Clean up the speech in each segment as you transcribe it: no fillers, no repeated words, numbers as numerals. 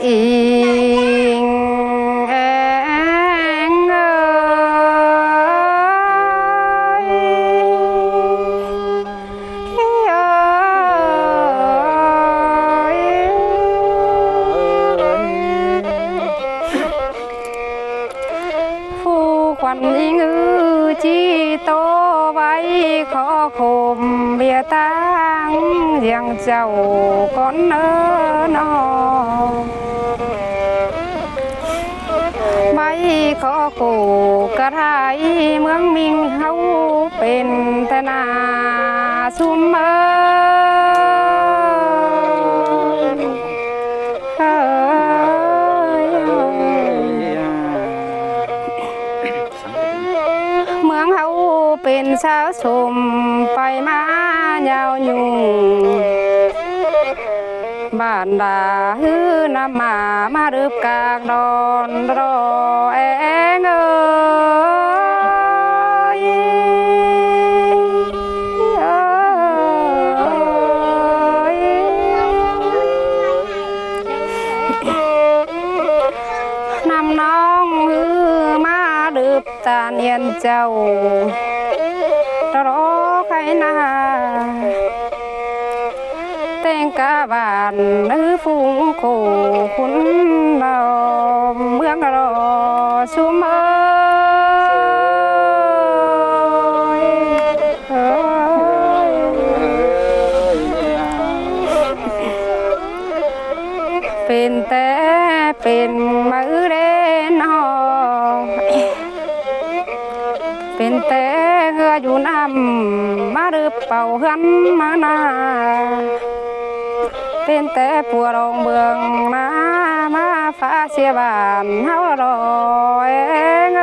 อิงแองเผู้ควันยิงจีโตไว้ขอคมเบียตังยังเจ้าก่อนเนอนอไม่ขอกูกระไทยเมืองมิงเฮาเป็นแต่นาซุมเมืองเฮาเป็นชาวสมไปมายาวยุ่งบ้านดาฮือนำมารึบกลางดอนรอแองนำน้องฮือมารึบตาเนียนเจ้ารอใครนาแต่งกาบานนือฟุ้งโขคุณเราเมืองรอชุมเป็นแต่เป็นมือเด่นหอเป็นแต่เงืออยู่น้ำมารึเป่าหันมานาเป็นแต่ปัวรองเบืองมาฟ้าเสียบานเฮารอยเง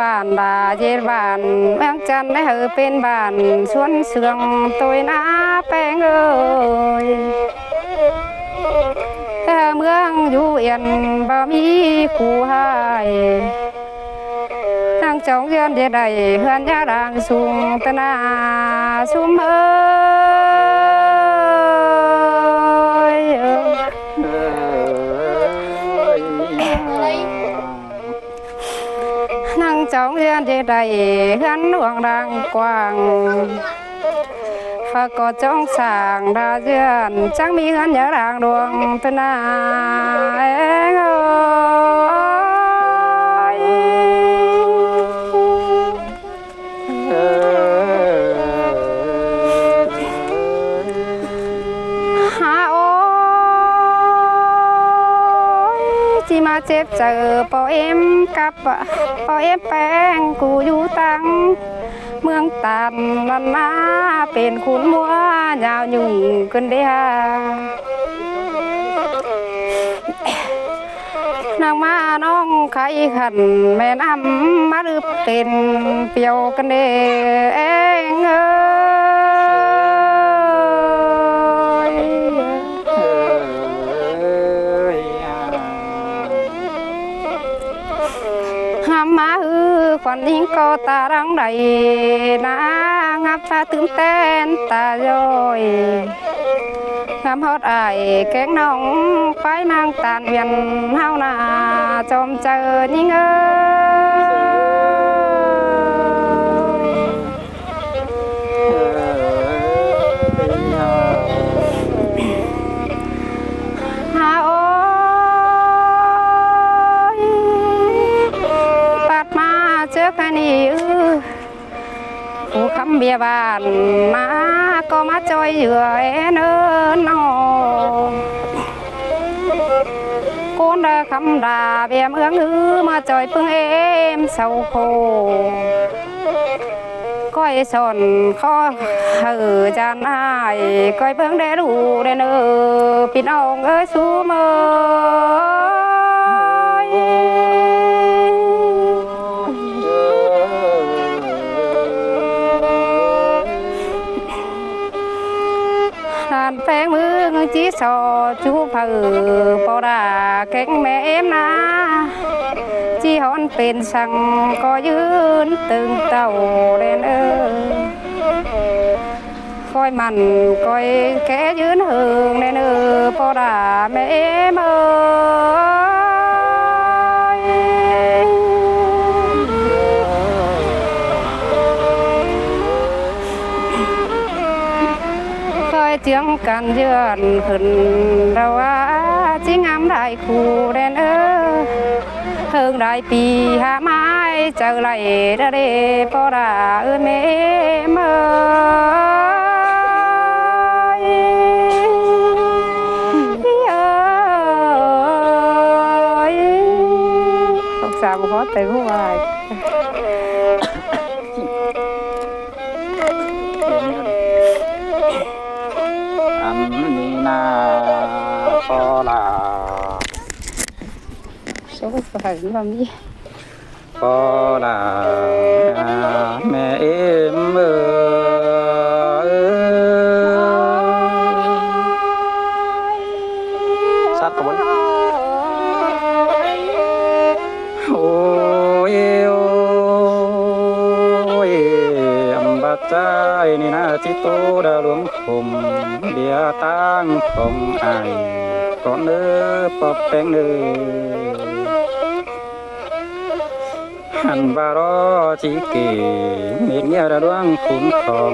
บ้านบาเย็นบ้านเมืองจันทร์ได้เหอเป็นบ้านชวนเสืองตัวน้าแป้งแต่เมืองอยู่เอียนบ่มีคู่ให้ทั้งจองเยือนเดียใดเฮือนยาด่างสูงตนาซุมนั่งจองเยือนเดียใดเฮือนหลวงดังกว้างฝากกอดจ้องสางดาเยือนจังมีเงินยาด่างดวงตนาเองหาโอ้ที่มาเจ็บเจอปอเอ็มกับปอเอ็มแป้งกูอยู่ตังเมืองตันนันนาเป็นคุณมัวยาวยุ่งกันเดียนางมาน้องไข่ขันแม่น้ำมารึเป็นเปียวกันเดเองมาควันยิงก็ตารังใดนางามตาตื่นเต้นตาย้อยงามฮอดอายแกงน้องไปนางตานเวียนเฮานาจอมเจอยิ่งหาโอ้เจอกันนี่ผู้คำเบียบานมาก็มาจอยเหยื่อเนินนอโกนเดอคำด่าเบียเมืองมาจอยปึงเอ็มเสาโคก้อยสนข้อจานอายก้อยเบิ่งได้ดูได้เนอพี่น้องสูเมแป้งมือจีสอจูเผือปอดาแกงแม่เอ็มนา ฮอนเป็นสังก็ยืนตึงเต่าเรนคอยมันคอยแกยืนหึงในเนอพอด่าแม่เมคอยเจียงกันเยือนขึ้นเราว่าจิงามได้คู่เรนเฮิงได้ปีหาไม้เจอไหลระเดพอด่าแม่เมสาวขอแต่ผู้วายอันนี้นาพอลาโชคสายบะมีพอลาแม่เอ็มสัตว์กบฏโอ้ยโอ้ยอัมบัดใจนี่นาจิตโตดาหลวงคมเดียตั้งของไอก่อนเนื้อปอบแป้งเนื้อหันบารอจิเกเมียเงียระดวงคุณของ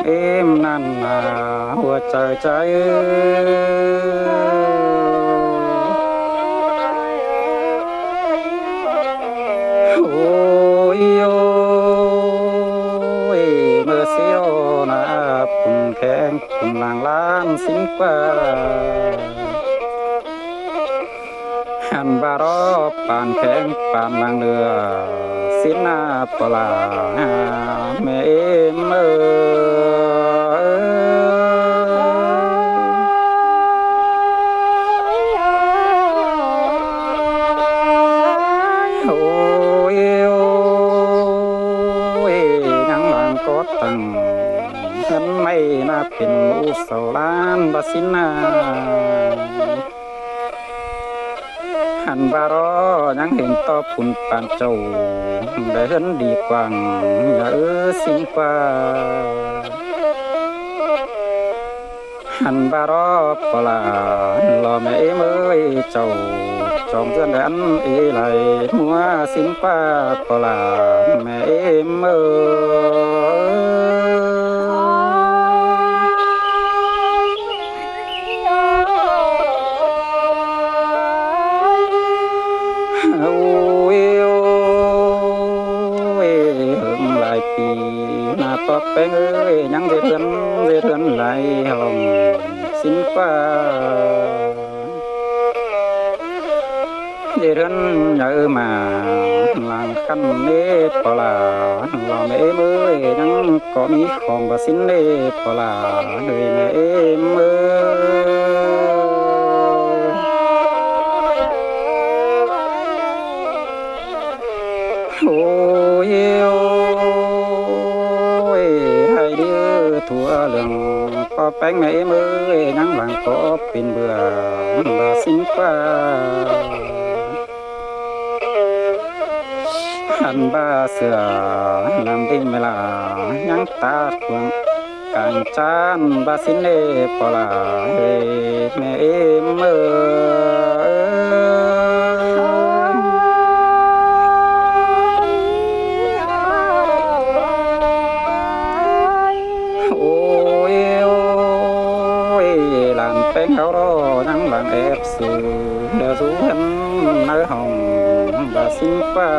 เอ็มนั่นนาหัวใจใจโอ้ยโอ้ยเมื่อเสียวนาปุ่นแข็งปุ่นลางล้านสิ้นกว่าหันบารอปานแข็งปานลางเรือสิ้นนาปลาแม่เอ็มโอ้ยโอ้ยยังหลังก็ตั้งฉันไม่น่าเป็นมูสลานบาสินาหันบารอยังเห็นต่อปุ่นปานเจ้าได้เห็นดีกว่างอย่าสิ่งกว่าหันบารอปลารอแม่เมื่อยเจ้าจองเพื่อนดันไหลมัวสิ่งกว่าปลาแม่เมื่ปอบแป้งยังเดือนไหลหอมสิ้นฟ้าเดือนเยอะมาหลังคันเนปลาว่าแม่เมื่อยยังก็มีของบ่สิ้นเนปลาเลยแม่เมื่อโอ้ยทั่วเรื่องก็แป้งแม่เมื่อยนั่งหลังก็เป็นเบื่อบาสิ้นฟ้าหันบาเสือลำดิ้งเวลายังตาดวงกางจานบาสิ้นเล่ปลาเฮแม่เมื่เขารอนั่งหลังแอบสื่อเดือดสูงในห้องบาสิ้นฟ้า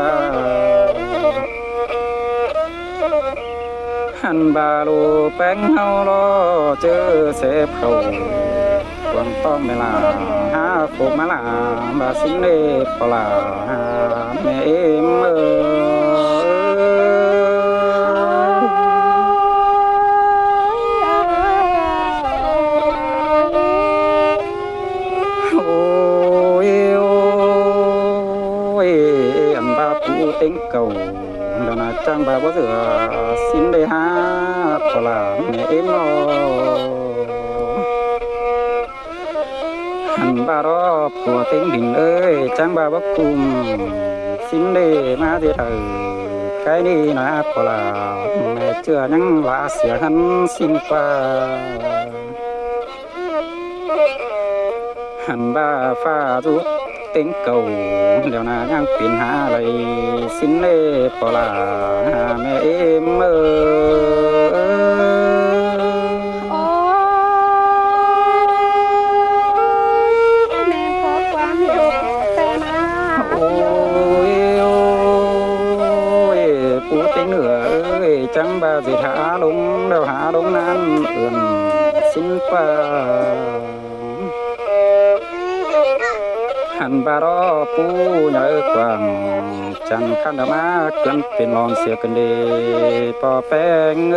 หันบาลูแป้งเขารอเจอเสพเขาควงต้องเวลาหาโคมาลาบาสิ้นเล่ปลาแม่เมื่เต็งเก่าดานาจังบาบ่เสือสิ้นได้หาปลาแม่นอหันบารอปัวเต็งดินเอ้ยจังบาบ่กุม xin đi mà thì thử cái đi na bỏ là mẹ chưa nhắn lá xỉa hắn xin qua hẳn ba pha rút tiếng cầu liệu na nhang phiền hạ lại xin lê bỏ là mẹ em ơi chẳng ba gì thả đúng đâu hạ đúng nan ườn xin qua hẳn ba đó pu nhớ quàng chẳng khăn đá má cơn tiền lon xìa cơn đi po phèn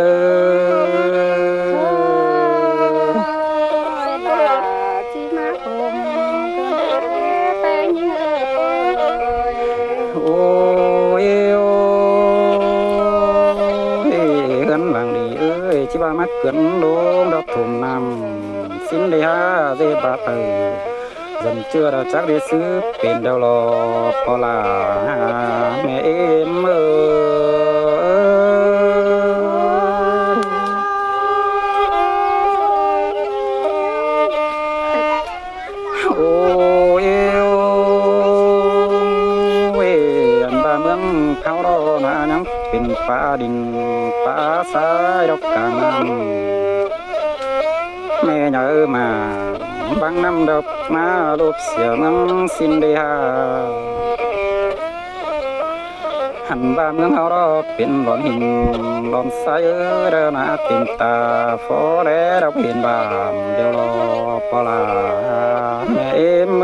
chỉ ba mắt cấn đốm đọc thùng nằm xin đi ha dê ba từ dần chưa đâu chắc đi xứ bên đâu lo có là mẹ em ôi anh ba mướn tháo đó na nhắm bên phá đình phá sai đọc cả năm mẹ nhớ mà băng năm đọc má lốp xỉa nắng xin đi ha hẳn ba mướn hao đó bên lon hình lon sai ở đó na tìm ta phó lẽ đọc hiền bàn đều lo bỏ là mẹ em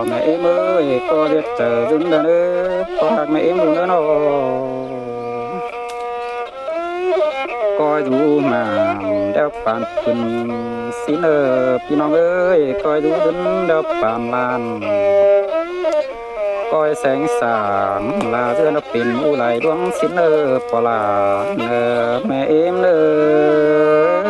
mẹ em ơi có biết chờ dưng đàn ơi có hạt mẹ em luôn nữa nó coi dù mà đeo bàn quần xin ơiพี่น้องเอ้ยcoi dù dưng đeo bàn lan coi sáng sáng là giữa nó pin u lại đuông xin ơi bỏ là mẹ em ơi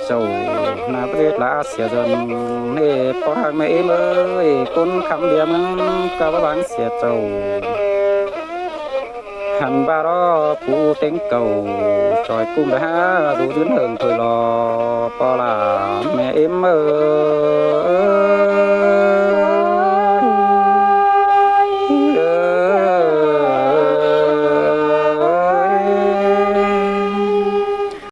sầu na biết lá xỉa dần nè có hàng mẹ em ơi con khăm điểm cả ba bánh xỉa sầu hẳn ba đó phụ tiếng cầu tròi cung đã đủ duyên hưởng thôi lo có là mẹ em ơi